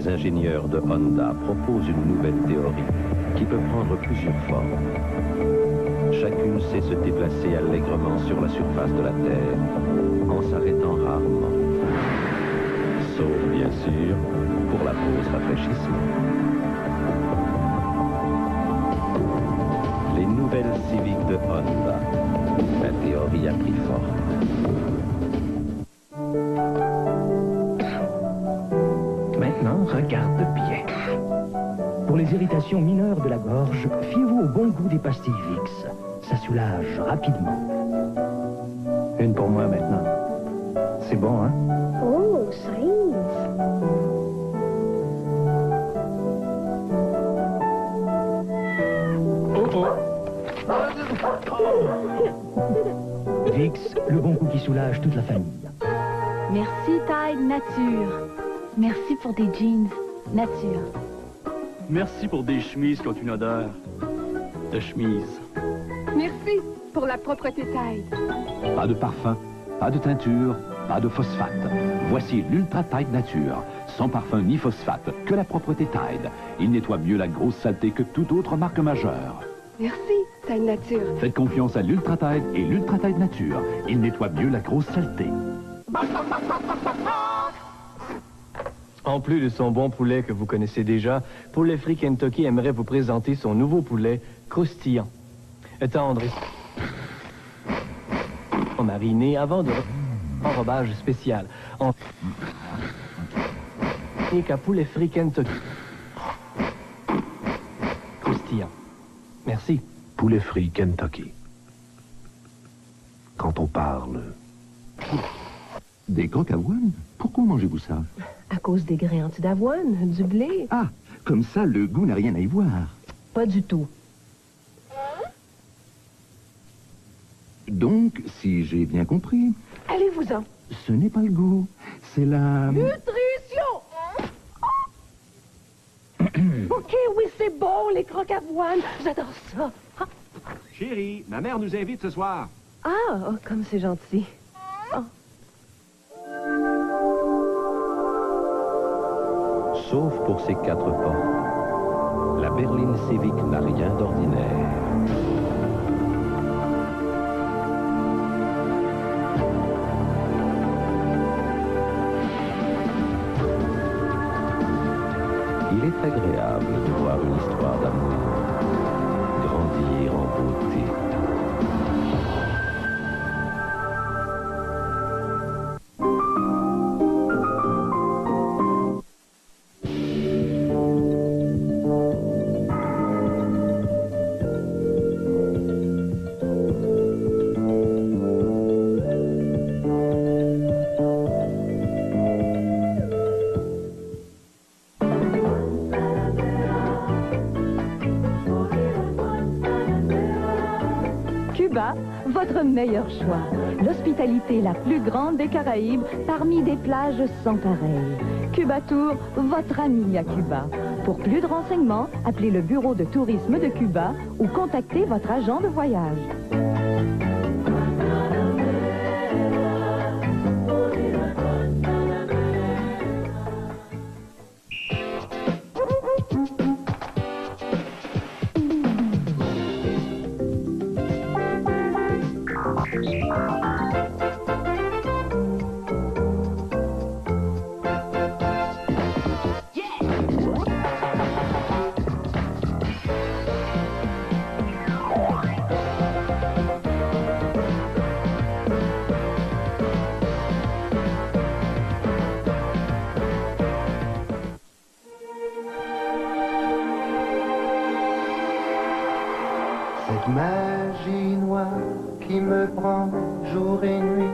Les ingénieurs de Honda proposent une nouvelle théorie qui peut prendre plusieurs formes. Chacune sait se déplacer allègrement sur la surface de la Terre, en s'arrêtant rarement. Sauf, bien sûr, pour la pause rafraîchissement. Les nouvelles Civic de Honda. La théorie a pris forme. Maintenant, regarde bien. Pour les irritations mineures de la gorge, fiez-vous au bon goût des pastilles Vicks. Ça soulage rapidement. Une pour moi maintenant. C'est bon, hein? Oh, cerise. Vicks, le bon goût qui soulage toute la famille. Merci Tide Nature. Merci pour des jeans nature. Merci pour des chemises qui ont une odeur de chemise. Merci pour la propreté Tide. Pas de parfum, pas de teinture, pas de phosphate. Voici l'Ultra Tide Nature. Sans parfum ni phosphate, que la propreté Tide. Il nettoie mieux la grosse saleté que toute autre marque majeure. Merci, Tide Nature. Faites confiance à l'Ultra Tide et l'Ultra Tide Nature. Il nettoie mieux la grosse saleté. En plus de son bon poulet que vous connaissez déjà, Poulet Frit Kentucky aimerait vous présenter son nouveau poulet croustillant. Tendre et mariné avant de enrobage spécial. Et qu'à Poulet Frit Kentucky. Croustillant. Merci. Poulet frit Kentucky. Quand on parle... Des crocs avoine? Pourquoi mangez-vous ça? À cause des grains anti-d'avoine, du blé. Ah, comme ça, le goût n'a rien à y voir. Pas du tout. Donc, si j'ai bien compris, Allez-vous-en. ce n'est pas le goût, c'est la... Nutrition! OK, oui, c'est bon, les crocs avoine. J'adore ça. Ah, Chérie, ma mère nous invite ce soir. oh, comme c'est gentil. Sauf pour ses 4 portes. La berline Civic n'a rien d'ordinaire. Il est agréable de voir une histoire d'amour grandir en beauté. Cuba, votre meilleur choix. L'hospitalité la plus grande des Caraïbes parmi des plages sans pareil. Cuba Tour, votre ami à Cuba. Pour plus de renseignements, appelez le bureau de tourisme de Cuba ou contactez votre agent de voyage. Cette magie noire qui me prend jour et nuit.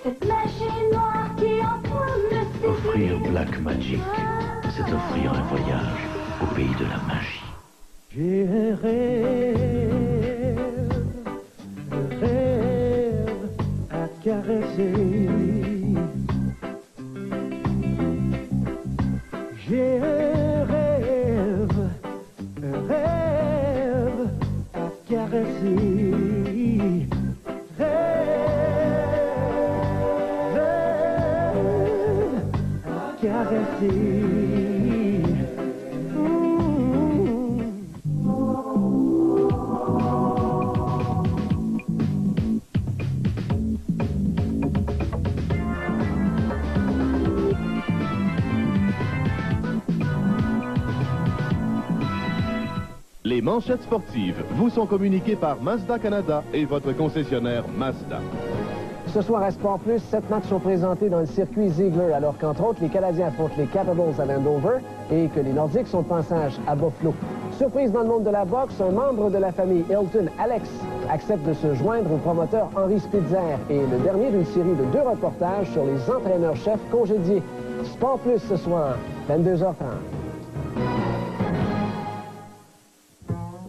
Cette magie noire qui entoure le ciel. Offrir Black Magic, c'est offrir un voyage au pays de la magie. J'ai un rêve à caresser. J'ai un rêve Les manchettes sportives vous sont communiquées par Mazda Canada et votre concessionnaire Mazda. Ce soir à Sport Plus, 7 matchs sont présentés dans le circuit Ziegler, alors qu'entre autres, les Canadiens affrontent les Capitals à Landover et que les Nordiques sont de passage à Buffalo. Surprise dans le monde de la boxe, un membre de la famille Hilton, Alex, accepte de se joindre au promoteur Henri Spitzer et le dernier d'une série de 2 reportages sur les entraîneurs-chefs congédiés. Sport Plus ce soir, 22h30.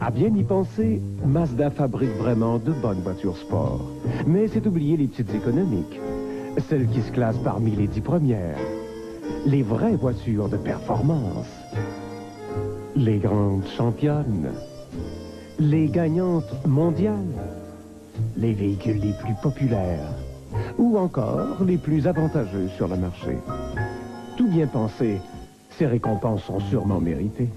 À bien y penser, Mazda fabrique vraiment de bonnes voitures sport. Mais c'est oublier les petites économiques. Celles qui se classent parmi les 10 premières. Les vraies voitures de performance. Les grandes championnes. Les gagnantes mondiales. Les véhicules les plus populaires. Ou encore les plus avantageux sur le marché. Tout bien pensé, ces récompenses sont sûrement méritées.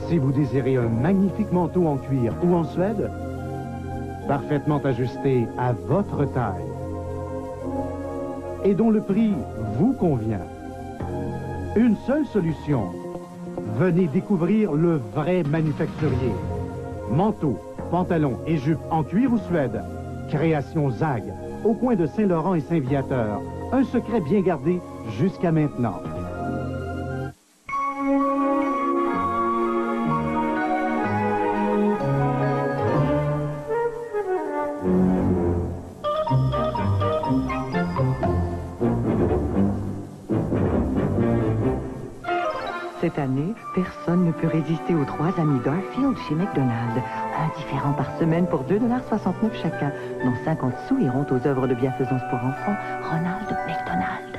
Si vous désirez un magnifique manteau en cuir ou en suède, parfaitement ajusté à votre taille et dont le prix vous convient, une seule solution. Venez découvrir le vrai manufacturier. Manteau, pantalon et jupe en cuir ou suède. Création ZAG, au coin de Saint-Laurent et Saint-Viateur. Un secret bien gardé jusqu'à maintenant. Cette année, personne ne peut résister aux 3 amis Garfield chez McDonald's. Un différent par semaine pour 2,69 $ chacun, dont 50 sous iront aux œuvres de bienfaisance pour enfants. Ronald McDonald.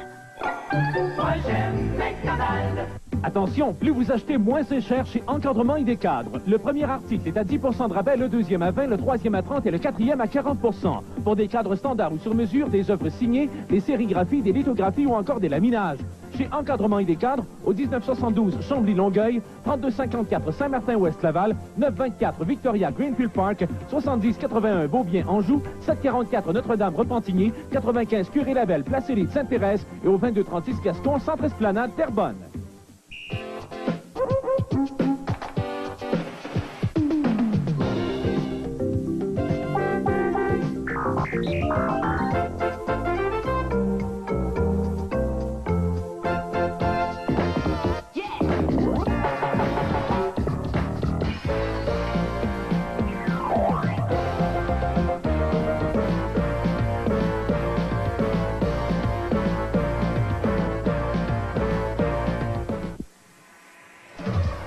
Moi j'aime McDonald. Attention, plus vous achetez, moins c'est cher chez Encadrement Idée Cadre. Le premier article est à 10% de rabais, le deuxième à 20%, le troisième à 30% et le quatrième à 40%. Pour des cadres standards ou sur mesure, des œuvres signées, des sérigraphies, des lithographies ou encore des laminages. Chez Encadrement Idée Cadre, au 1972 Chambly-Longueuil, 3254 Saint-Martin-Ouest-Laval, 924 Victoria Greenfield Park, 7081 Beaubien-Anjou, 744 Notre-Dame-Repentigny, 95 Curé-Labelle, Place Élite Sainte-Thérèse et au 2236 Gaston, Centre-Esplanade, Terrebonne.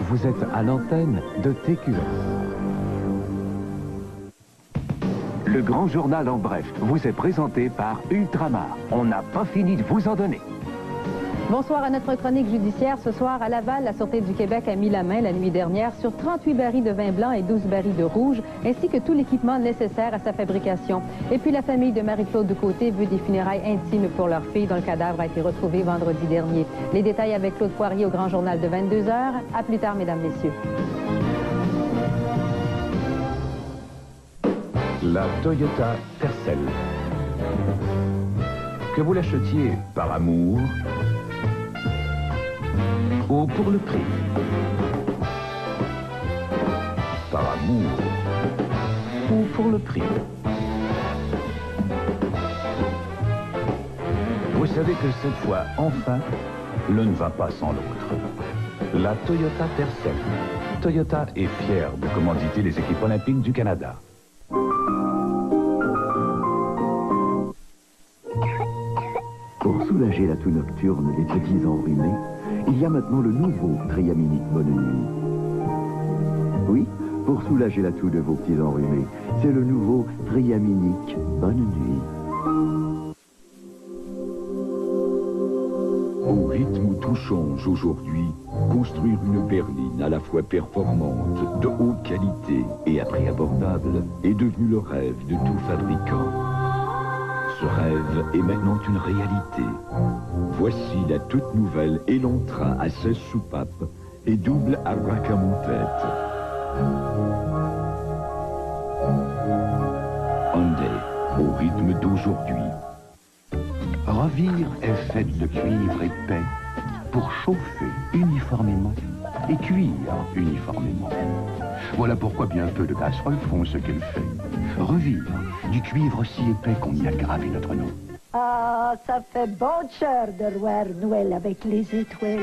Vous êtes à l'antenne de TQS. Le grand journal en bref vous est présenté par Ultramar. On n'a pas fini de vous en donner. Bonsoir à notre chronique judiciaire. Ce soir, à Laval, la Sûreté du Québec a mis la main la nuit dernière sur 38 barils de vin blanc et 12 barils de rouge, ainsi que tout l'équipement nécessaire à sa fabrication. Et puis, la famille de Marie-Claude Ducôté veut des funérailles intimes pour leur fille, dont le cadavre a été retrouvé vendredi dernier. Les détails avec Claude Poirier au Grand Journal de 22h. À plus tard, mesdames, messieurs. La Toyota Tercel. Que vous l'achetiez par amour ou pour le prix. Par amour ou pour le prix. Vous savez que cette fois, enfin, l'un ne va pas sans l'autre. La Toyota Tercel. Toyota est fière de commanditer les équipes olympiques du Canada. Pour soulager la toux nocturne des petits enrhumés, il y a maintenant le nouveau Triaminique Bonne Nuit. Oui, pour soulager la toux de vos petits enrhumés, c'est le nouveau Triaminique Bonne Nuit. Au rythme où tout change aujourd'hui. Construire une berline à la fois performante, de haute qualité et à prix abordable est devenu le rêve de tout fabricant. Ce rêve est maintenant une réalité. Voici la toute nouvelle Elantra à 16 soupapes et double abracamontette. Hyundai, au rythme d'aujourd'hui. Revire est faite de cuivre épais pour chauffer uniformément et cuire uniformément. Voilà pourquoi bien peu de casseroles font ce qu'elle fait. Revire, du cuivre si épais qu'on y a gravé notre nom. Ah, ça fait bon cher de voir Noël avec les étoiles.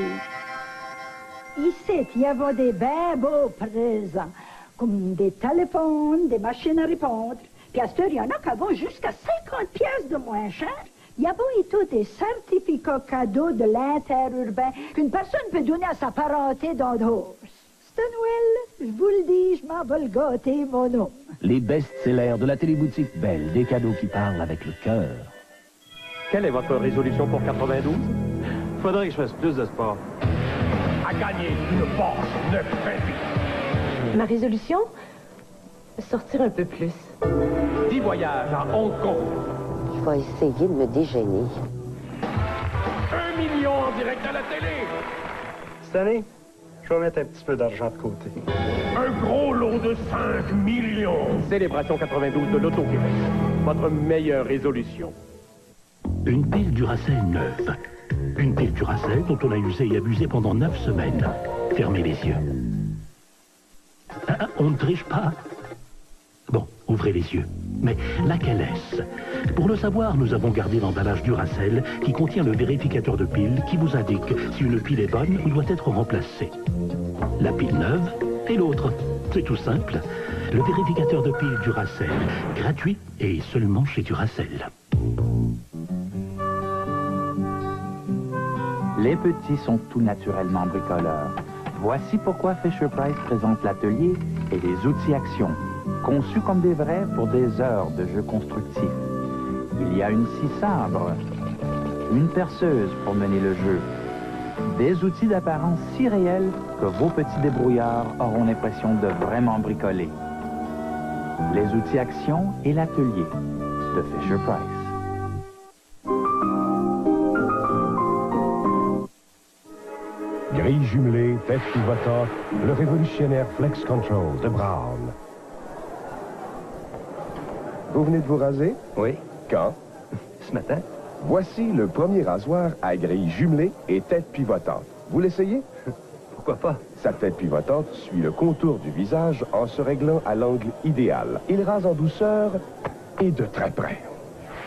Ici, il y avait des bien beaux présents, comme des téléphones, des machines à répondre. Puis à ce il y en a qui vont jusqu'à 50 pièces de moins cher. Il y a et tout des certificats cadeaux de l'interurbain qu'une personne peut donner à sa parenté dans d'autres. C'est Noël, je vous le dis, je m'en vais le gâter, mon homme. Les best-sellers de la téléboutique Belle, des cadeaux qui parlent avec le cœur. Quelle est votre résolution pour 92? Faudrait que je fasse plus de sport. À gagner une Porsche 920. Ma résolution? Sortir un peu plus. 10 voyages à Hong Kong. Je vais essayer de me déjeuner. 1 million en direct à la télé. Cette année, je vais mettre un petit peu d'argent de côté. Un gros lot de 5 millions. Célébration 92 de l'Auto-Québec. Votre meilleure résolution. Une pile Duracell neuve. Une pile Duracell dont on a usé et abusé pendant 9 semaines. Fermez les yeux. On ne triche pas. Bon, ouvrez les yeux. Mais laquelle est-ce? Pour le savoir, nous avons gardé l'emballage Duracell qui contient le vérificateur de pile qui vous indique si une pile est bonne ou doit être remplacée. La pile neuve et l'autre. C'est tout simple. Le vérificateur de pile Duracell, gratuit et seulement chez Duracell. Les petits sont tout naturellement bricoleurs. Voici pourquoi Fisher-Price présente l'atelier et les outils action, conçus comme des vrais pour des heures de jeu constructif. Il y a une scie sabre, une perceuse pour mener le jeu, des outils d'apparence si réels que vos petits débrouillards auront l'impression de vraiment bricoler. Les outils action et l'atelier de Fisher-Price. Grille jumelée, tête pivotante, le révolutionnaire Flex Control de Brown. Vous venez de vous raser? Oui. Quand? Ce matin. Voici le premier rasoir à grille jumelée et tête pivotante. Vous l'essayez? Pourquoi pas? Sa tête pivotante suit le contour du visage en se réglant à l'angle idéal. Il rase en douceur et de très près.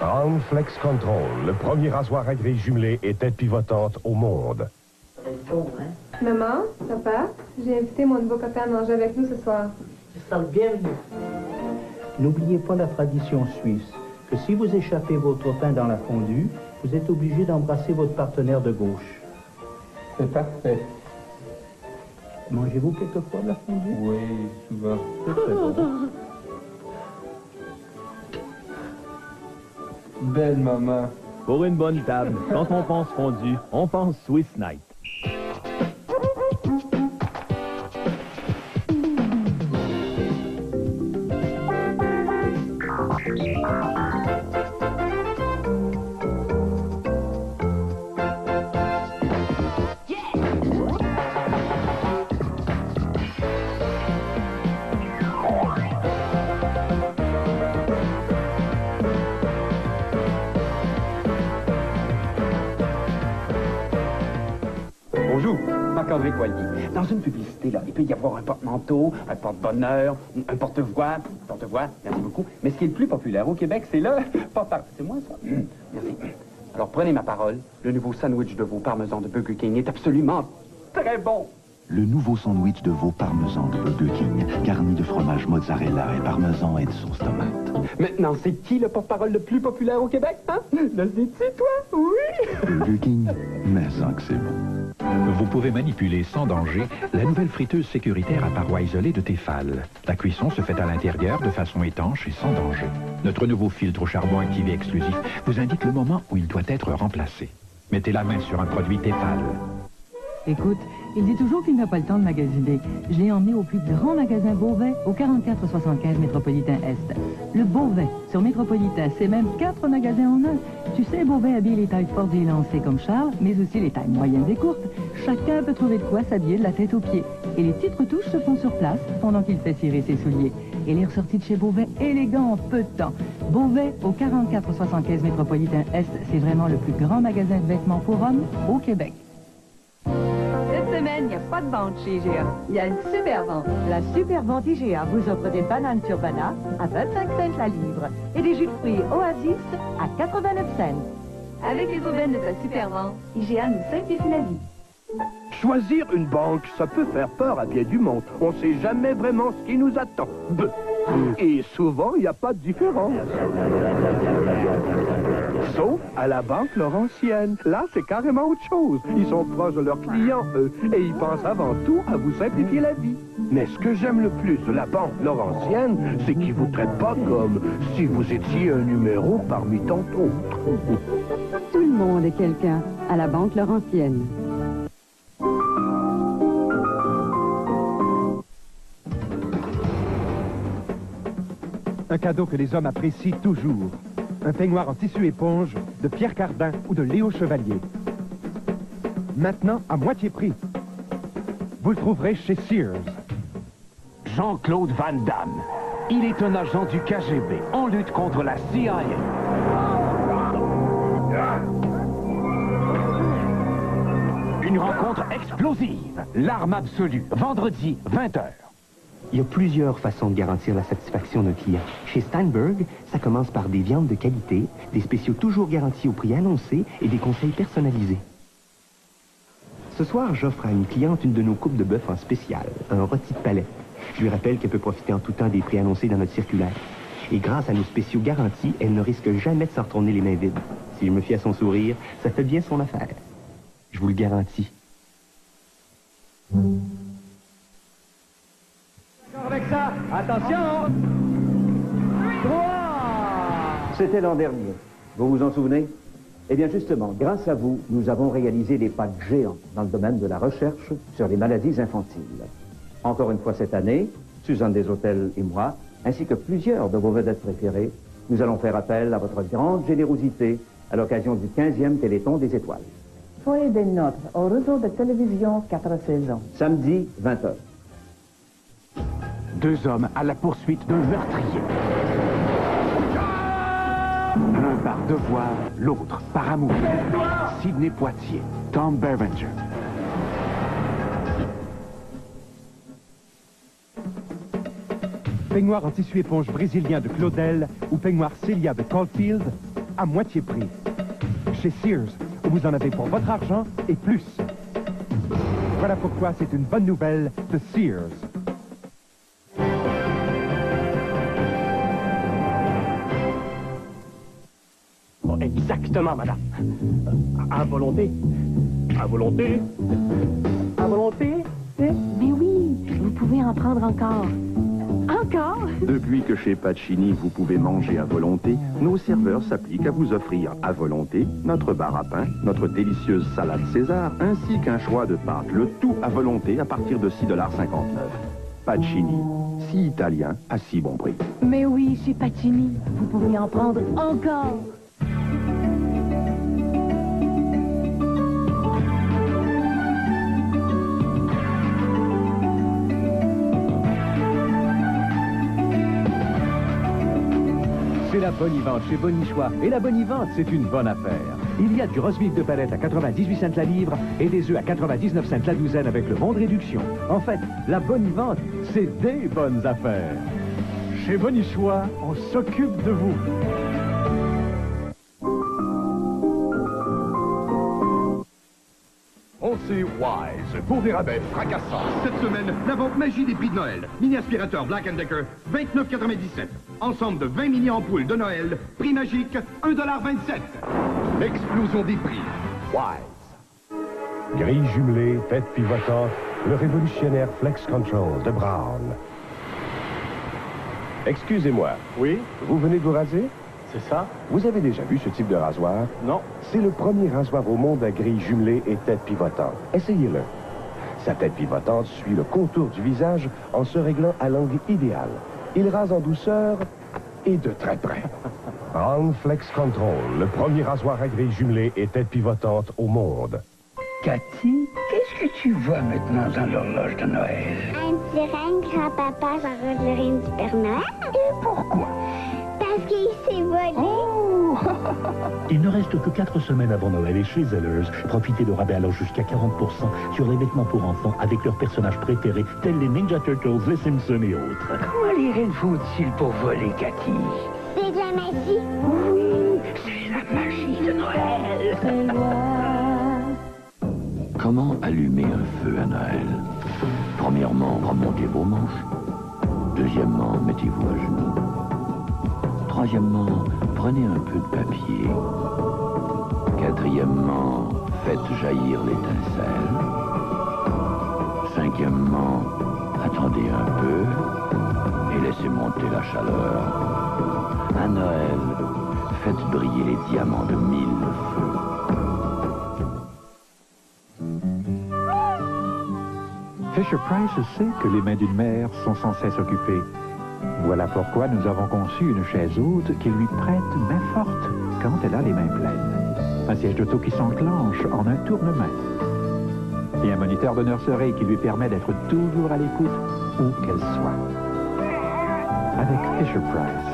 Brown Flex Control, le premier rasoir à grille jumelée et tête pivotante au monde. Maman, papa, j'ai invité mon nouveau copain à manger avec nous ce soir. Je sens bienvenue. N'oubliez pas la tradition suisse, que si vous échappez votre pain dans la fondue, vous êtes obligé d'embrasser votre partenaire de gauche. C'est parfait. Mangez-vous quelquefois de la fondue? Oui, souvent. C'est très bon. Belle maman. Pour une bonne table, quand on pense fondue, on pense Swiss Night. Bonjour, Marc-André Poilier. Dans une publicité, là, il peut y avoir un porte-manteau, un porte-bonheur, un porte-voix, merci beaucoup. Mais ce qui est le plus populaire au Québec, c'est le porte-parole. C'est moi, ça? Merci. Alors, prenez ma parole, le nouveau sandwich de veau parmesan de Burger King est absolument très bon. Le nouveau sandwich de veau parmesan de Burger King, garni de fromage mozzarella et parmesan et de sauce tomate. Maintenant, c'est qui le porte-parole le plus populaire au Québec, hein? Le sais-tu, toi? Oui! Burger King, mais ça que c'est bon. Vous pouvez manipuler sans danger la nouvelle friteuse sécuritaire à parois isolées de Tefal. La cuisson se fait à l'intérieur de façon étanche et sans danger. Notre nouveau filtre au charbon activé exclusif vous indique le moment où il doit être remplacé. Mettez la main sur un produit Tefal. Écoute, il dit toujours qu'il n'a pas le temps de magasiner. Je l'ai emmené au plus grand magasin Beauvais, au 4475 Métropolitain Est. Le Beauvais, sur Métropolitain, c'est même 4 magasins en un. Tu sais, Beauvais habille les tailles fortes et lancées comme Charles, mais aussi les tailles moyennes et courtes. Chacun peut trouver de quoi s'habiller de la tête aux pieds. Et les petites retouches se font sur place, pendant qu'il fait cirer ses souliers. Et les ressorties de chez Beauvais, élégants en peu de temps. Beauvais, au 4475 Métropolitain Est, c'est vraiment le plus grand magasin de vêtements pour hommes au Québec. Cette semaine, il n'y a pas de vente chez IGA. Il y a une super vente. La super vente IGA vous offre des bananes turbana à 25 cents la livre et des jus de fruits Oasis à 89 cents. Avec les aubaines de sa super vente, IGA nous simplifie la vie. Choisir une banque, ça peut faire peur à bien du monde. On ne sait jamais vraiment ce qui nous attend. Et souvent, il n'y a pas de différence. Sauf à la Banque Laurentienne. Là, c'est carrément autre chose. Ils sont proches de leurs clients, eux, et ils pensent avant tout à vous simplifier la vie. Mais ce que j'aime le plus de la Banque Laurentienne, c'est qu'ils vous traitent pas comme si vous étiez un numéro parmi tant d'autres. Tout le monde est quelqu'un à la Banque Laurentienne. Un cadeau que les hommes apprécient toujours. Un peignoir en tissu éponge de Pierre Cardin ou de Léo Chevalier. Maintenant, à moitié prix. Vous le trouverez chez Sears. Jean-Claude Van Damme. Il est un agent du KGB en lutte contre la CIA. Une rencontre explosive. L'arme absolue. Vendredi, 20h. Il y a plusieurs façons de garantir la satisfaction d'un client. Chez Steinberg, ça commence par des viandes de qualité, des spéciaux toujours garantis au prix annoncé et des conseils personnalisés. Ce soir, j'offre à une cliente une de nos coupes de bœuf en spécial, un rôti de palette. Je lui rappelle qu'elle peut profiter en tout temps des prix annoncés dans notre circulaire. Et grâce à nos spéciaux garantis, elle ne risque jamais de s'en retourner les mains vides. Si je me fie à son sourire, ça fait bien son affaire. Je vous le garantis. Avec ça, attention! 3! C'était l'an dernier. Vous vous en souvenez? Eh bien, justement, grâce à vous, nous avons réalisé des pas géants dans le domaine de la recherche sur les maladies infantiles. Encore une fois cette année, Suzanne Desautels et moi, ainsi que plusieurs de vos vedettes préférées, nous allons faire appel à votre grande générosité à l'occasion du 15e Téléthon des Étoiles. Soyez des nôtres au réseau de télévision 4 saisons. Samedi, 20h. 2 hommes à la poursuite d'un meurtrier. L'un par devoir, l'autre par amour. Sidney Poitier, Tom Berenger. Peignoir en tissu éponge brésilien de Claudel ou peignoir Celia de Caulfield à moitié prix. Chez Sears, vous en avez pour votre argent et plus. Voilà pourquoi c'est une bonne nouvelle de Sears. Exactement, madame. À volonté. À volonté. À volonté. Mais oui, vous pouvez en prendre encore. Encore? Depuis que chez Pacini, vous pouvez manger à volonté, nos serveurs s'appliquent à vous offrir à volonté notre bar à pain, notre délicieuse salade César, ainsi qu'un choix de pâtes. Le tout à volonté à partir de 6,59 $. Pacini, si italien à si bon prix. Mais oui, chez Pacini, vous pouvez en prendre encore. C'est la Bonivente chez Bonichois. Et la Bonivente, c'est une bonne affaire. Il y a du roast-beef de palette à 98 cents la livre et des œufs à 99 cents la douzaine avec le bon de réduction. En fait, la Bonivente, c'est des bonnes affaires. Chez Bonichois, on s'occupe de vous. On sait Wise pour des rabais fracassants. Cette semaine, la vente magie des prix de Noël. Mini aspirateur Black & Decker, 29,97. Ensemble de 20 mini-ampoules de Noël. Prix magique, 1,27 $. L'explosion des prix. Wise. Grille jumelée, tête pivotante, le révolutionnaire Flex Control de Brown. Excusez-moi. Oui? Vous venez de vous raser? C'est ça? Vous avez déjà vu ce type de rasoir? Non. C'est le premier rasoir au monde à grille jumelée et tête pivotante. Essayez-le. Sa tête pivotante suit le contour du visage en se réglant à l'angle idéal. Il rase en douceur et de très près. Round Flex Control, le premier rasoir à grille jumelée et tête pivotante au monde. Cathy, qu'est-ce que tu vois maintenant dans l'horloge de Noël? Un petit reine, grand-papa, j'arrête le reine du Père Noël. Et pourquoi? Parce qu'il s'est volé. Oh! Il ne reste que 4 semaines avant Noël et chez Zellers, profitez de rabais allant jusqu'à 40% sur les vêtements pour enfants avec leurs personnages préférés, tels les Ninja Turtles, les Simpsons et autres. Comment les reines font-ils pour voler, Cathy? C'est de la magie. Oui, c'est la magie de Noël. Comment allumer un feu à Noël? Premièrement, remontez vos manches. Deuxièmement, mettez-vous à genoux. Troisièmement, prenez un peu de papier. Quatrièmement, faites jaillir l'étincelle. Cinquièmement, attendez un peu et laissez monter la chaleur. À Noël, faites briller les diamants de 1000 feux. Fisher-Price sait que les mains d'une mère sont sans cesse occupées. Voilà pourquoi nous avons conçu une chaise haute qui lui prête main forte quand elle a les mains pleines. Un siège d'auto qui s'enclenche en un tourne-main. Et un moniteur de nurserie qui lui permet d'être toujours à l'écoute où qu'elle soit. Avec Fisher-Price,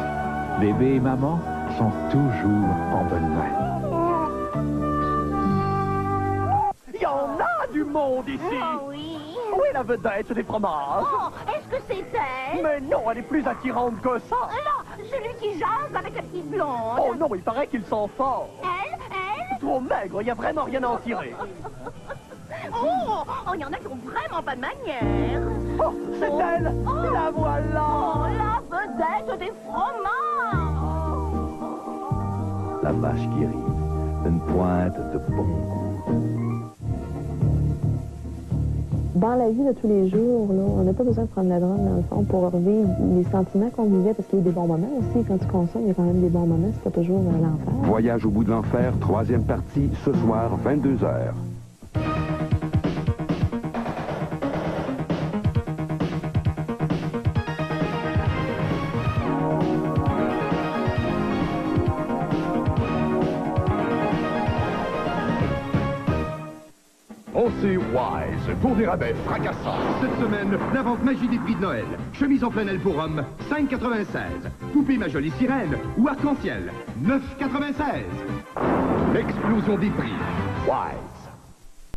bébé et maman sont toujours en bonne main. Il y en a du monde ici! Oh oui! Où est la vedette des fromages? Oh, est-ce que c'est elle? Mais non, elle est plus attirante que ça! Non, celui qui jase avec la petite blonde. Oh non, il paraît qu'ils sont forts! Elle? Trop maigre, il n'y a vraiment rien à en tirer! Oh, il y en a qui ont vraiment pas de manière. Oh, c'est elle! Oh. La voilà! Oh, la vedette des fromages! La vache qui rit, une pointe de bon goût. Dans la vie de tous les jours, là, on n'a pas besoin de prendre la drogue, dans le fond, pour revivre les sentiments qu'on vivait, parce qu'il y a eu des bons moments aussi. Quand tu consommes, il y a quand même des bons moments, c'est pas toujours l'enfer. Voyage au bout de l'enfer, 3e partie, ce soir, 22h. Pensez Wise pour des rabais fracassants. Cette semaine, la vente magie des prix de Noël. Chemise en flanelle pour hommes, 5,96. Poupée ma jolie sirène ou arc-en-ciel, 9,96. L'explosion des prix. Wise.